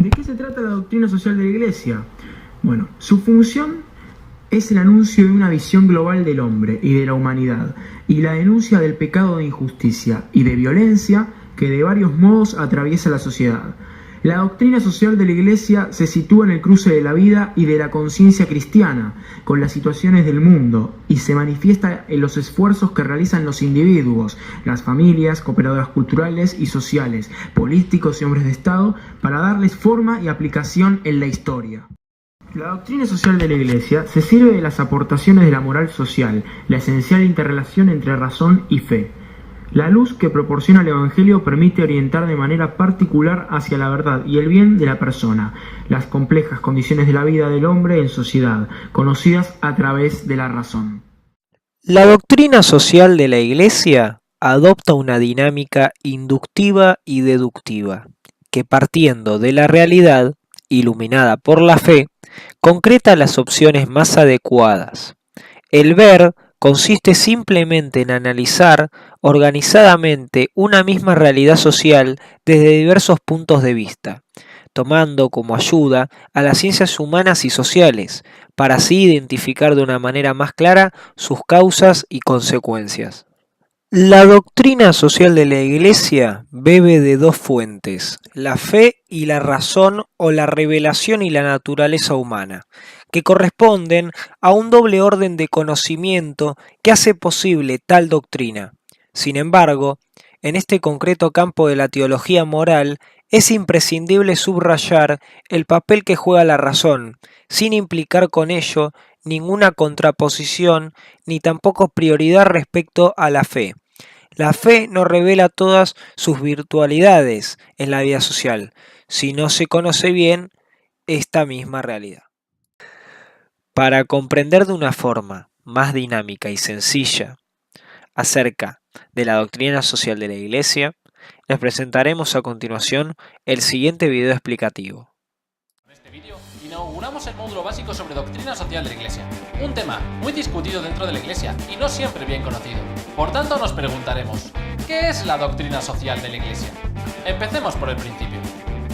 ¿De qué se trata la doctrina social de la Iglesia? Bueno, su función es el anuncio de una visión global del hombre y de la humanidad, y la denuncia del pecado de injusticia y de violencia que de varios modos atraviesa la sociedad. La doctrina social de la Iglesia se sitúa en el cruce de la vida y de la conciencia cristiana con las situaciones del mundo y se manifiesta en los esfuerzos que realizan los individuos, las familias, cooperadoras culturales y sociales, políticos y hombres de Estado para darles forma y aplicación en la historia. La doctrina social de la Iglesia se sirve de las aportaciones de la moral social, la esencial interrelación entre razón y fe. La luz que proporciona el Evangelio permite orientar de manera particular hacia la verdad y el bien de la persona, las complejas condiciones de la vida del hombre en sociedad, conocidas a través de la razón. La doctrina social de la Iglesia adopta una dinámica inductiva y deductiva, que partiendo de la realidad, iluminada por la fe, concreta las opciones más adecuadas. El ver consiste simplemente en analizar organizadamente una misma realidad social desde diversos puntos de vista, tomando como ayuda a las ciencias humanas y sociales, para así identificar de una manera más clara sus causas y consecuencias. La doctrina social de la Iglesia bebe de dos fuentes, la fe y la razón o la revelación y la naturaleza humana, que corresponden a un doble orden de conocimiento que hace posible tal doctrina. Sin embargo, en este concreto campo de la teología moral, es imprescindible subrayar el papel que juega la razón, sin implicar con ello ninguna contraposición ni tampoco prioridad respecto a la fe. La fe no revela todas sus virtualidades en la vida social, si no se conoce bien esta misma realidad. Para comprender de una forma más dinámica y sencilla acerca de la doctrina social de la Iglesia, les presentaremos a continuación el siguiente video explicativo. En este vídeo inauguramos el módulo básico sobre doctrina social de la Iglesia, un tema muy discutido dentro de la Iglesia y no siempre bien conocido. Por tanto, nos preguntaremos, ¿qué es la doctrina social de la Iglesia? Empecemos por el principio.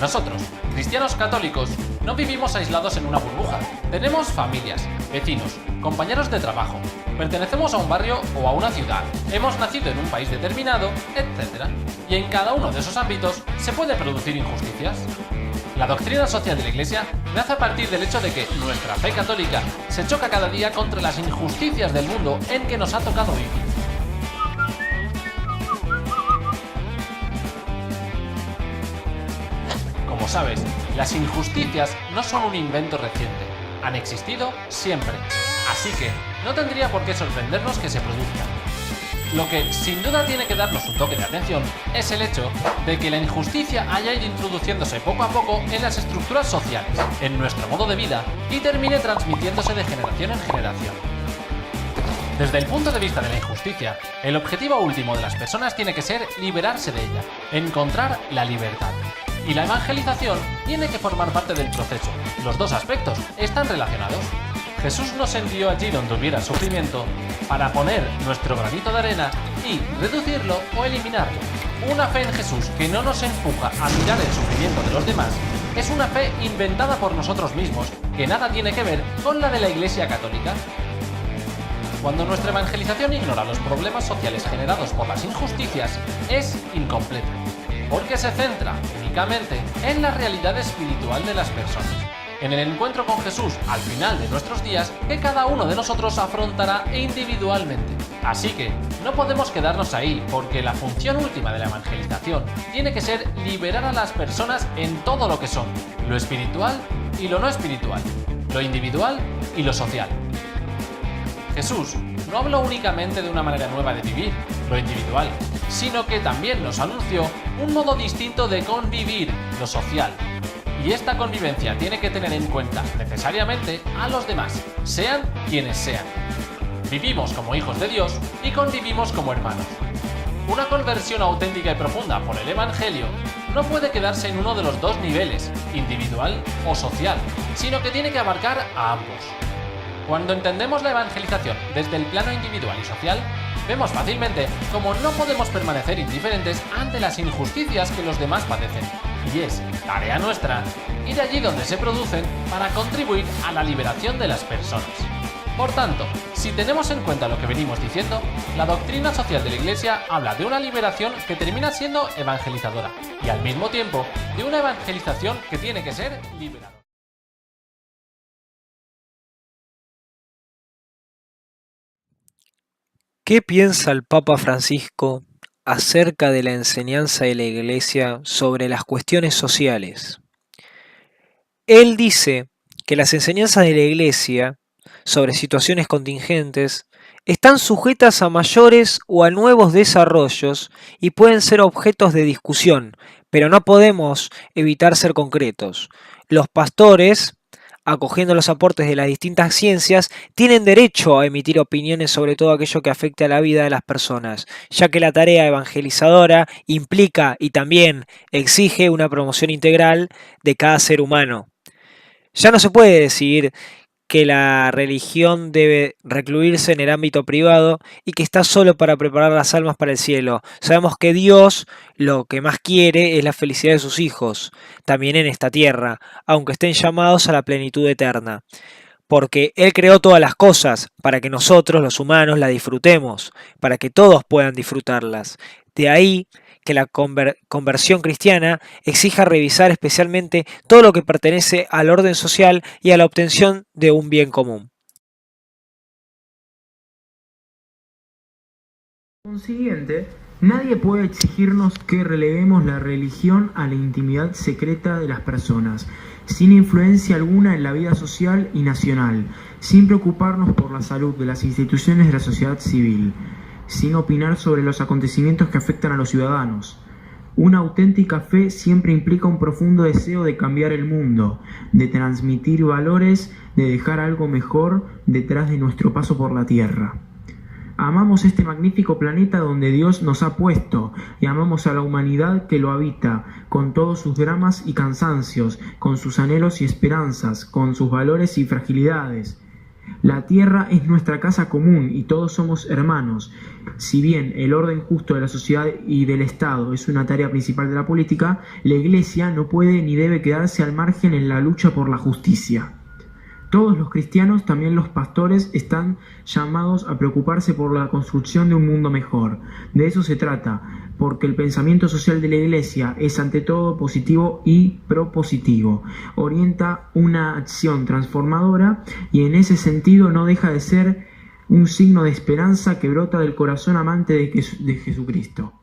Nosotros, cristianos católicos, no vivimos aislados en una burbuja. Tenemos familias, vecinos, compañeros de trabajo, pertenecemos a un barrio o a una ciudad, hemos nacido en un país determinado, etc. Y en cada uno de esos ámbitos se puede producir injusticias. La doctrina social de la Iglesia nace a partir del hecho de que nuestra fe católica se choca cada día contra las injusticias del mundo en que nos ha tocado vivir. Como sabes, las injusticias no son un invento reciente, han existido siempre, así que no tendría por qué sorprendernos que se produzcan. Lo que sin duda tiene que darnos un toque de atención es el hecho de que la injusticia haya ido introduciéndose poco a poco en las estructuras sociales, en nuestro modo de vida y termine transmitiéndose de generación en generación. Desde el punto de vista de la injusticia, el objetivo último de las personas tiene que ser liberarse de ella, encontrar la libertad. Y la evangelización tiene que formar parte del proceso. Los dos aspectos están relacionados. Jesús nos envió allí donde hubiera sufrimiento para poner nuestro granito de arena y reducirlo o eliminarlo. Una fe en Jesús que no nos empuja a mirar el sufrimiento de los demás es una fe inventada por nosotros mismos que nada tiene que ver con la de la Iglesia Católica. Cuando nuestra evangelización ignora los problemas sociales generados por las injusticias, es incompleta, porque se centra únicamente en la realidad espiritual de las personas, en el encuentro con Jesús al final de nuestros días que cada uno de nosotros afrontará individualmente. Así que no podemos quedarnos ahí, porque la función última de la evangelización tiene que ser liberar a las personas en todo lo que son, lo espiritual y lo no espiritual, lo individual y lo social. Jesús no habló únicamente de una manera nueva de vivir, lo individual, sino que también nos anunció un modo distinto de convivir, lo social. Y esta convivencia tiene que tener en cuenta necesariamente a los demás, sean quienes sean. Vivimos como hijos de Dios y convivimos como hermanos. Una conversión auténtica y profunda por el Evangelio no puede quedarse en uno de los dos niveles, individual o social, sino que tiene que abarcar a ambos. Cuando entendemos la evangelización desde el plano individual y social, vemos fácilmente cómo no podemos permanecer indiferentes ante las injusticias que los demás padecen, y es tarea nuestra ir allí donde se producen para contribuir a la liberación de las personas. Por tanto, si tenemos en cuenta lo que venimos diciendo, la doctrina social de la Iglesia habla de una liberación que termina siendo evangelizadora y al mismo tiempo de una evangelización que tiene que ser liberadora. ¿Qué piensa el Papa Francisco acerca de la enseñanza de la Iglesia sobre las cuestiones sociales? Él dice que las enseñanzas de la Iglesia sobre situaciones contingentes están sujetas a mayores o a nuevos desarrollos y pueden ser objetos de discusión, pero no podemos evitar ser concretos. Los pastores, acogiendo los aportes de las distintas ciencias, tienen derecho a emitir opiniones sobre todo aquello que afecte a la vida de las personas, ya que la tarea evangelizadora implica y también exige una promoción integral de cada ser humano. Ya no se puede decir que la religión debe recluirse en el ámbito privado y que está solo para preparar las almas para el cielo. Sabemos que Dios lo que más quiere es la felicidad de sus hijos, también en esta tierra, aunque estén llamados a la plenitud eterna. Porque Él creó todas las cosas para que nosotros, los humanos, las disfrutemos, para que todos puedan disfrutarlas. De ahí que la conversión cristiana exija revisar especialmente todo lo que pertenece al orden social y a la obtención de un bien común. Por consiguiente, nadie puede exigirnos que relevemos la religión a la intimidad secreta de las personas, sin influencia alguna en la vida social y nacional, sin preocuparnos por la salud de las instituciones de la sociedad civil, sin opinar sobre los acontecimientos que afectan a los ciudadanos. Una auténtica fe siempre implica un profundo deseo de cambiar el mundo, de transmitir valores, de dejar algo mejor detrás de nuestro paso por la tierra. Amamos este magnífico planeta donde Dios nos ha puesto y amamos a la humanidad que lo habita, con todos sus dramas y cansancios, con sus anhelos y esperanzas, con sus valores y fragilidades. La tierra es nuestra casa común y todos somos hermanos. Si bien el orden justo de la sociedad y del Estado es una tarea principal de la política, la Iglesia no puede ni debe quedarse al margen en la lucha por la justicia. Todos los cristianos, también los pastores, están llamados a preocuparse por la construcción de un mundo mejor. De eso se trata, porque el pensamiento social de la Iglesia es ante todo positivo y propositivo. Orienta una acción transformadora y en ese sentido no deja de ser un signo de esperanza que brota del corazón amante de Jesucristo.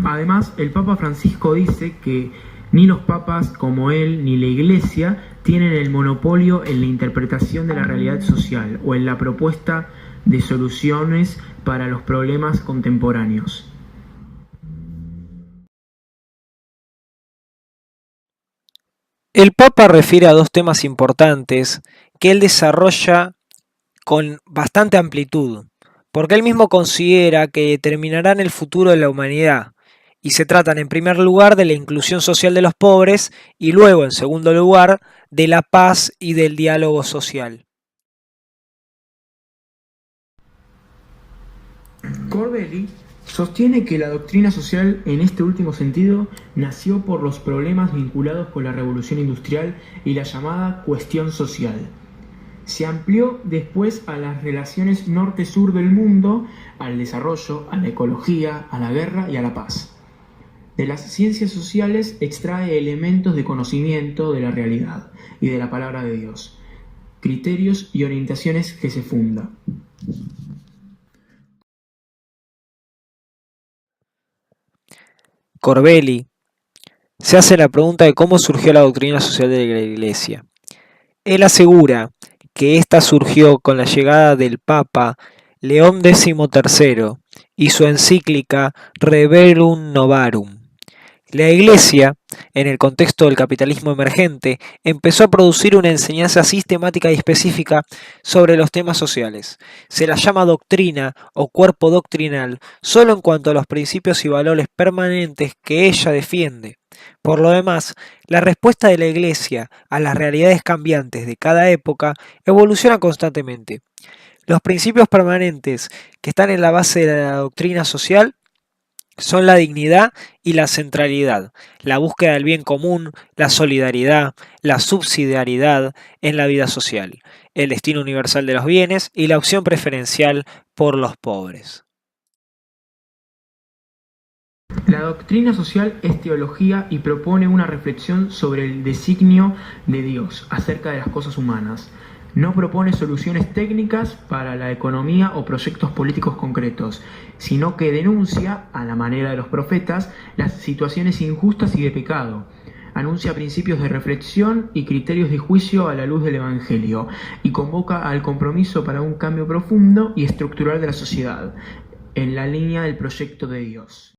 Además, el Papa Francisco dice que ni los papas como él ni la Iglesia tienen el monopolio en la interpretación de la realidad social o en la propuesta de soluciones para los problemas contemporáneos. El Papa refiere a dos temas importantes que él desarrolla con bastante amplitud, porque él mismo considera que determinarán el futuro de la humanidad. Y se tratan en primer lugar de la inclusión social de los pobres y luego en segundo lugar de la paz y del diálogo social. Corbelli sostiene que la doctrina social en este último sentido nació por los problemas vinculados con la revolución industrial y la llamada cuestión social. Se amplió después a las relaciones norte-sur del mundo, al desarrollo, a la ecología, a la guerra y a la paz. De las ciencias sociales extrae elementos de conocimiento de la realidad y de la palabra de Dios, criterios y orientaciones que se funda. Corbelli se hace la pregunta de cómo surgió la doctrina social de la Iglesia. Él asegura que esta surgió con la llegada del Papa León XIII y su encíclica Reverum Novarum. La Iglesia, en el contexto del capitalismo emergente, empezó a producir una enseñanza sistemática y específica sobre los temas sociales. Se la llama doctrina o cuerpo doctrinal solo en cuanto a los principios y valores permanentes que ella defiende. Por lo demás, la respuesta de la Iglesia a las realidades cambiantes de cada época evoluciona constantemente. Los principios permanentes que están en la base de la doctrina social son la dignidad y la centralidad, la búsqueda del bien común, la solidaridad, la subsidiariedad en la vida social, el destino universal de los bienes y la opción preferencial por los pobres. La doctrina social es teología y propone una reflexión sobre el designio de Dios acerca de las cosas humanas. No propone soluciones técnicas para la economía o proyectos políticos concretos, sino que denuncia, a la manera de los profetas, las situaciones injustas y de pecado. Anuncia principios de reflexión y criterios de juicio a la luz del Evangelio, y convoca al compromiso para un cambio profundo y estructural de la sociedad, en la línea del proyecto de Dios.